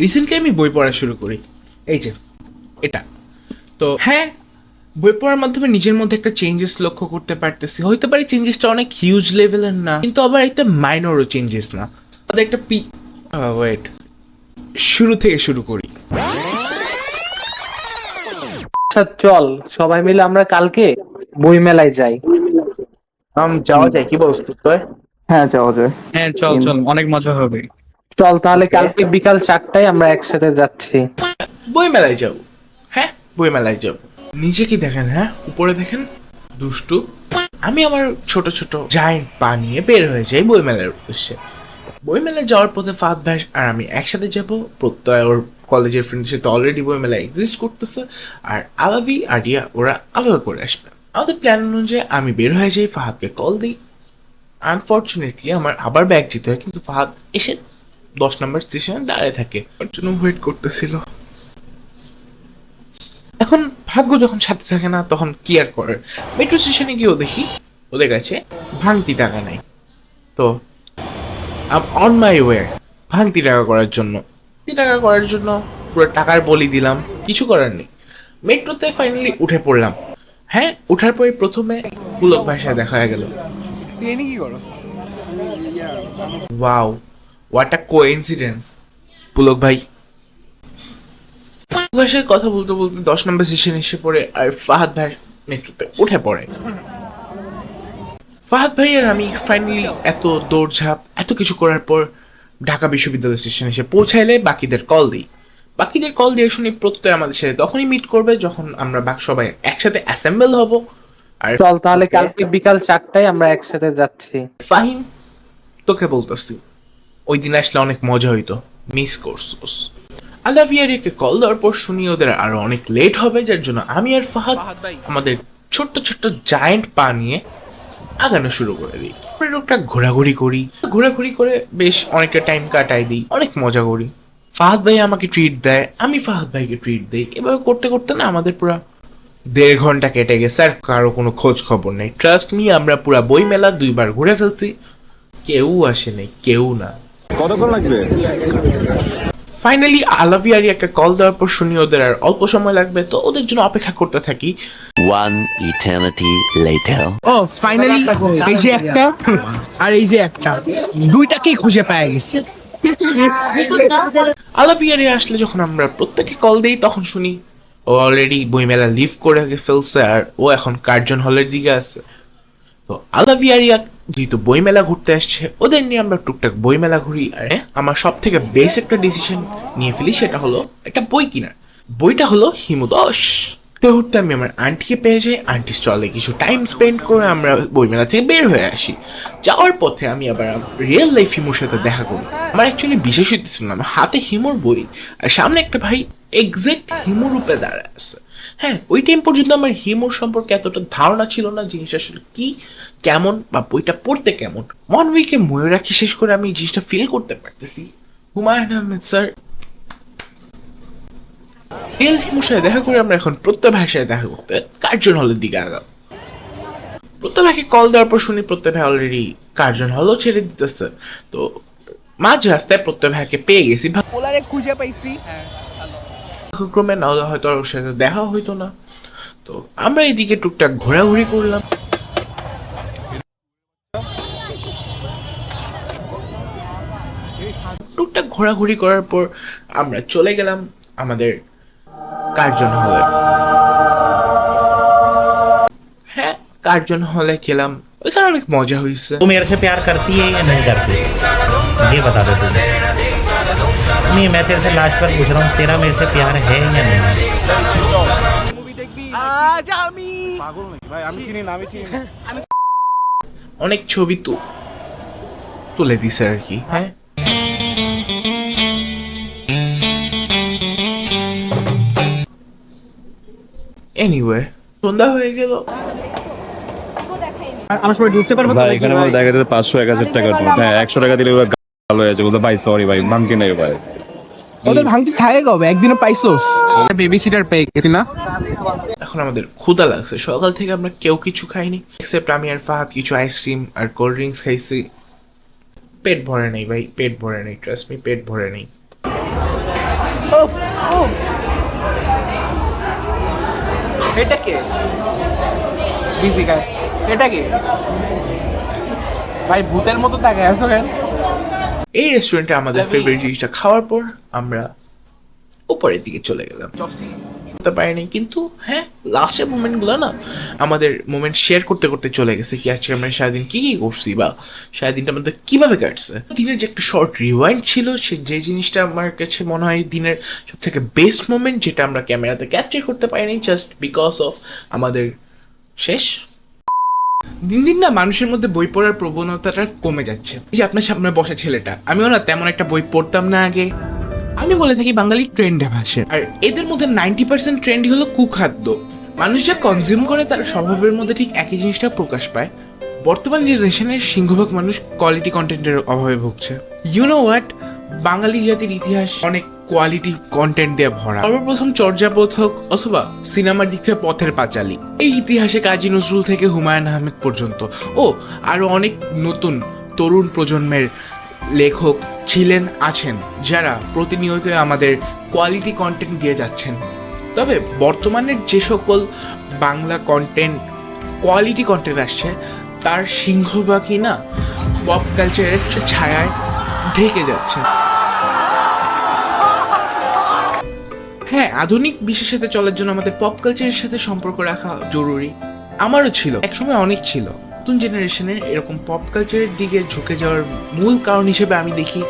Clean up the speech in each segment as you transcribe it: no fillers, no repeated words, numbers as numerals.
Recently আমি বই পড়া শুরু করি, এই যে এটা। তো হ্যাঁ, বই পড়ার মাধ্যমে নিজের মধ্যে একটা চেঞ্জেস লক্ষ্য করতে পারতেছি। হইতে পারে চেঞ্জেসটা অনেক হিউজ লেভেলের না, কিন্তু আবার একটা মাইনরও চেঞ্জেস না। আমাদের একটা ওয়েট, শুরু থেকে শুরু করি। আচ্ছা চল সবাই মিলে আমরা কালকে বই মেলায় যাই। যাওয়া যায়, কি বলছ তুই? হ্যাঁ যাওয়া যায়। হ্যাঁ চল চল, অনেক মজা হবে। চল তাহলে Okay. কালকে বিকাল 4টায় আমরা একসাথে যাচ্ছি। বই মেলায় যাব। হ্যাঁ, বই মেলায় যাব। নিচে কি দেখেন? হ্যাঁ, উপরে দেখেন, দুষ্টু। আমি আমার ছোট ছোট জায়েন্ট পা নিয়ে বের হয়ে যাই বই মেলার উদ্দেশ্যে। বই মেলায় যাওয়ার পথে ফাহাদ ভাই আর আমি একসাথে যাব। প্রত্যয় ওর কলেজের ফ্রেন্ডের সাথে অলরেডি বই মেলা এক্সিস্ট করতেছে, আর আলাভি আডিয়া ওরা আলাদা করে আসবে। আমাদের প্ল্যান অনুযায়ী আমি বের হয়ে যাই, ফাহাদকে কল দিই। আনফর্চুনেটলি আমার আবার ব্যাগ যেতে হয়, কিন্তু ফাহাদ এসে 10 নম্বর স্টেশনে দাঁড়িয়ে থাকে, ওর জন্য ওয়েট করতেছিল। এখন ভাগ্য যখন সাথে থাকে না, তখন কি আর করার। মেট্রো স্টেশনে গিয়েও দেখি ওদের কাছে ভাঙতি টাকা নাই। তো অন মাই ওয়ে ভাঙতি টাকা করার জন্য, পুরো টাকার বলি দিলাম, কিছু করার নেই। মেট্রোতে ফাইনালি উঠে পড়লাম। হ্যাঁ, উঠার পরে প্রথমে পুলক ভাষায় দেখা হয়ে গেল। Wow, what a coincidence. Pulak ভাই ভাষায় কথা বলতে বলতে 10 নম্বর স্টেশন এসে পড়ে, আর ফাহাদ ভাই মেট্রোতে উঠে পড়ে। ফাহাদ ভাই আর আমি ফাইনালি এত দৌড়ঝাঁপ এত কিছু করার পর ঢাকা বিশ্ববিদ্যালয় স্টেশন এসে পৌঁছাইলে বাকিদের কল দিয়ে শুনি প্রত্যয় আমাদের সাথে তখনই মিট করবে যখন আমরা সবাই একসাথে অ্যাসেম্বল হব। আর চল তাহলে কালকে বিকাল 4টায় আমরা একসাথে যাচ্ছি। ফাহিম, তোকে বলতেছি, ওই দিন আসলে অনেক মজা হইতো, মিস করছোস। আলাভিয়ারিকে কল দেওয়ার পর শুনি ওদের আরো অনেক লেট হবে, যার জন্য আমি আর ফাহাদ আমাদের ছোট্ট ছোট্ট জায়েন্ট পা নিয়ে আগানো শুরু করে দিই। লোকটা ঘোরাঘুরি করে বেশ অনেকটা টাইম কাটাই দিই, অনেক মজা করি। ফাহাদ ভাই আমাকে ট্রিট দেয়, আমি ফাহাদ ভাইকে ট্রিট দিই। এভাবে করতে করতে না আমাদের পুরো 1.5 ঘন্টা কেটে গেছে, আর কারো কোনো খোঁজ খবর নেই। ট্রাস্ট মি, আমরা পুরো বই মেলা 2বার ঘুরে ফেলছি, কেউ আসে নাই, কেউ না। কতক্ষণ লাগবে? ফাইনালি আলাভিয়ারি একটা কল দেওয়ার পর শুনি ওদের আর অল্প সময় লাগবে, তো ওদের জন্য অপেক্ষা করতে থাকি। One eternity later. ও ফাইনালি এই যে একটা আর এই যে একটা, দুইটাকেই খুঁজে পাওয়া গেছে। আলাভিয়ারি আসলে যখন আমরা প্রত্যেকে কল দিই, তখন শুনি ও অলরেডি বইমেলা লিভ করে ফেলছে, আর ও এখন কার্জন হলের দিকে আছে। তো আলাভিয়ারিয়া যেহেতু বইমেলা ঘুরতে আসছে, ওদের নিয়ে আমরা টুকটাক বইমেলা ঘুরি। আর আমার সব থেকে বেস্ট একটা ডিসিশন নিয়ে ফেলি, সেটা হলো একটা বই কেনার। বইটা হলো হিমুদশ। ঘুরতে আমি আমার আন্টিকে পেয়ে যাই, আন্টির স্টলে কিছু টাইম স্পেন্ড করে আমরা বইমেলা থেকে বের হয়ে আসি। যাওয়ার পথে আমি আবার রিয়েল লাইফ হিমুর সাথে দেখা করি। আমার অ্যাকচুয়ালি বিশেষ হইতেছিল না, আমার হাতে হিমুর বই আর সামনে একটা ভাই এক্সাক্ট হিমু রূপে দাঁড়ায় আছে। হ্যাঁ, ওই টাইম পর্যন্ত আমার হিমুর সম্পর্কে এতটা ধারণা ছিল না, জিনিসটা আসলে কি, কেমন, বা বইটা পড়তে কেমন। 1 উইকে ময়ূরাক্ষী শেষ করে আমি জিনিসটা ফিল করতে পারতেছি। হুমায়ুন আহমেদ স্যার রিয়েল হিমুর সাথে দেখা করে আমরা এখন প্রত্যয় ভাইয়ের সাথে দেখা করতে কার্জন হলের দিকে আগাম। প্রত্যয় ভাইকে কল দেওয়ার পর শুনি প্রত্যয় ভাই অলরেডি কার্জন হলও ছেড়ে দিতেছে। তো মাঝ রাস্তায় প্রত্যয় ভাইকে পেয়ে গেছি, ওলারে খুঁজে পাইছি। ক্রমে না হলে হয়তো ওর সাথে দেখা হইতো না। তো আমরা এদিকে টুকটাক ঘোরাঘুরি করলাম। টুকটাক ঘোরাঘুরি করার পর আমরা চলে গেলাম আমাদের কার্জন হলে। হ্যাঁ, কার্জন হলে গেলাম, ওইখানে অনেক মজা হয়েছে। तू मेरे से प्यार करती है या नहीं करती? ये बता दे तू। नहीं, मैं तेरे से लास्ट पर पूछ रहा हूँ, तेरा मेरे से प्यार है या नहीं? আজ আমি অনেক ছবি তুলে দিছে আর কি। হ্যাঁ, এনিওয়ে সন্ধ্যা হয়ে গেল। আমার সবাই ঢুকতে পারবো ভাই এখানে আমার দেখা যাচ্ছে 500-1000 টাকার নোট। হ্যাঁ 100 টাকা দিলে ওরা ভালো হয়ে যাবে। বলতে ভাই সরি ভাই, ভাঙতি নাই ভাই। ওদের ভাঙতি খায় কবে? একদিনও পাইছোস? বেবি সিটার পেয়ে গেছি না। এখন আমাদের ক্ষুধা লাগছে, সকাল থেকে আমরা কেউ কিছু খাইনি এক্সেপ্ট আমি আর ফাহাদ কিছু আইসক্রিম আর কোল্ড ড্রিঙ্কস খাইছি। পেট ভরে নেই ভাই, পেট ভরে নেই, ট্রাস্ট মি, পেট ভরে নেই। এটা কে বিজি গায়? এটা কে ভাই? ভূতের মতো তাকায় আছো কেন? এই রেস্টুরেন্টে আমাদের ফেভারিট জিনিসটা খাওয়ার পর আমরা উপরের দিকে চলে গেলাম। করতে পারিনি, কিন্তু হ্যাঁ লাস্টের মোমেন্টগুলো না আমাদের মোমেন্ট শেয়ার করতে করতে চলে গেছে কি আজকে আমরা সারাদিন কি কি করছি বা সারাদিনটা আমাদের কিভাবে কাটছে। দিনের যে একটা শর্ট রিওয়াইন্ড ছিল, সে যে জিনিসটা আমার কাছে মনে হয় দিনের সব থেকে বেস্ট মোমেন্ট, যেটা আমরা ক্যামেরাতে ক্যাপচার করতে পারিনি জাস্ট বিকজ অফ আমাদের শেষ। দিন দিন না মানুষের মধ্যে বই পড়ার প্রবণতাটা কমে যাচ্ছে। এই যে আপনার সামনে বসা ছেলেটা, আমিও না তেমন একটা বই পড়তাম না আগে। আমি বলে থাকি বাঙালি ট্রেন্ডে ভাসে, আর এদের মধ্যে 90% ট্রেন্ডই হলো কুখাদ্য। মানুষ যা কনজিউম করে তার স্বভাবের মধ্যে ঠিক একই জিনিসটা প্রকাশ পায়। বর্তমান জেনারেশনের সিংহভাগ মানুষ কোয়ালিটি কন্টেন্টের অভাবে ভুগছে। ইউ নো হোয়াট, বাঙালি জাতির ইতিহাস অনেক কোয়ালিটি কন্টেন্ট দিয়ে ভরা। সর্বপ্রথম চর্যাপদ হোক অথবা সিনেমার দিক থেকে পথের পাঁচালী, এই ইতিহাসে কাজী নজরুল থেকে হুমায়ুন আহমেদ পর্যন্ত ও আরো অনেক নতুন তরুণ প্রজন্মের লেখক ছিলেন, আছেন, যারা প্রতিনিয়ত আমাদের কোয়ালিটি কন্টেন্ট দিয়ে যাচ্ছেন। তবে বর্তমানের যে সকল বাংলা কন্টেন্ট কোয়ালিটি কন্টেন্ট আসছে তার সিংহভাগই না পপ কালচারের ছায়ায় ঢেকে যাচ্ছে। হ্যাঁ, আধুনিক বিশ্বের সাথে চলার জন্য আমাদের পপ কালচারের সাথে সম্পর্ক রাখা জরুরি। আমারও ছিল, একসময় অনেক ছিল। নতুন জেনারেশনের এরকম পপ কালচারের দিকে ঝুঁকে যাওয়ার মূল কারণ হিসেবে আমি দেখি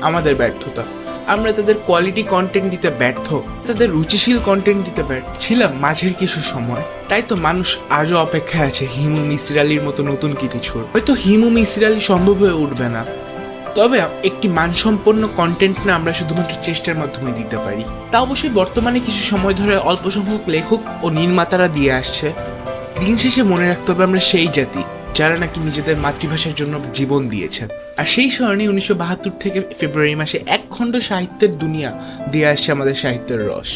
আমাদের ব্যর্থতা। আমরা তাদের কোয়ালিটি কন্টেন্ট দিতে ব্যর্থ, তাদের রুচিশীল কন্টেন্ট দিতে ব্যর্থ ছিলাম মাঝের কিছু সময়। তাই তো মানুষ আজও অপেক্ষায় আছে হিমু মিসির আলির মতো নতুন কিছুর। হয়তো হিমু মিসির আলি সম্ভব হয়ে উঠবে না, তবে একটি মানসম্পন্ন কন্টেন্ট না আমরা শুধুমাত্র চেষ্টার মাধ্যমে দিতে পারি। তা অবশ্যই বর্তমানে কিছু সময় ধরে অল্প সংখ্যক লেখক ও নির্মাতারা দিয়ে আসছে। দিন শেষে মনে রাখতে হবে আমরা সেই জাতি যারা নাকি নিজেদের মাতৃভাষার জন্য জীবন দিয়েছেন। আর সেই স্মরণে 1972 থেকে ফেব্রুয়ারি মাসে এক খণ্ড সাহিত্যের দুনিয়া দিয়ে আসছে আমাদের সাহিত্যের রস।